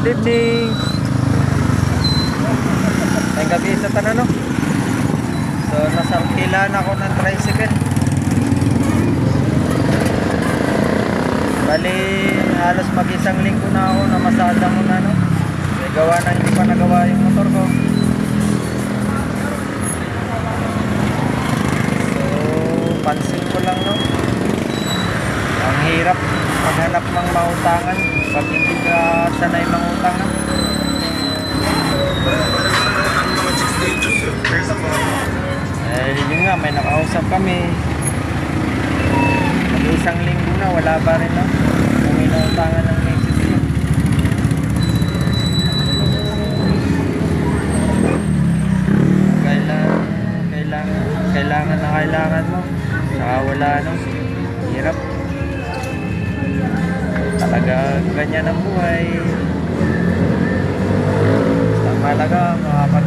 good evening. May gabi sa tanan, no? So, nasarkilan ako ng tricycle. Bali, halos mag-isang linggo na ako na masada mo na, no? May gawa na, hindi pa nagawa yung motor ko. So, pansin ko lang, no? Ang hirap maghanap ng mautangan pag hindi ka sanay mangutang, no? Yun nga, may nakausap kami. Mag-isang linggo na, wala pa rin, no? Kung inuutangan ng Nexus yun. Kailangan mo. Saka wala, no? Hirap. Talaga ganyan ang buhay. Basta malaga makapag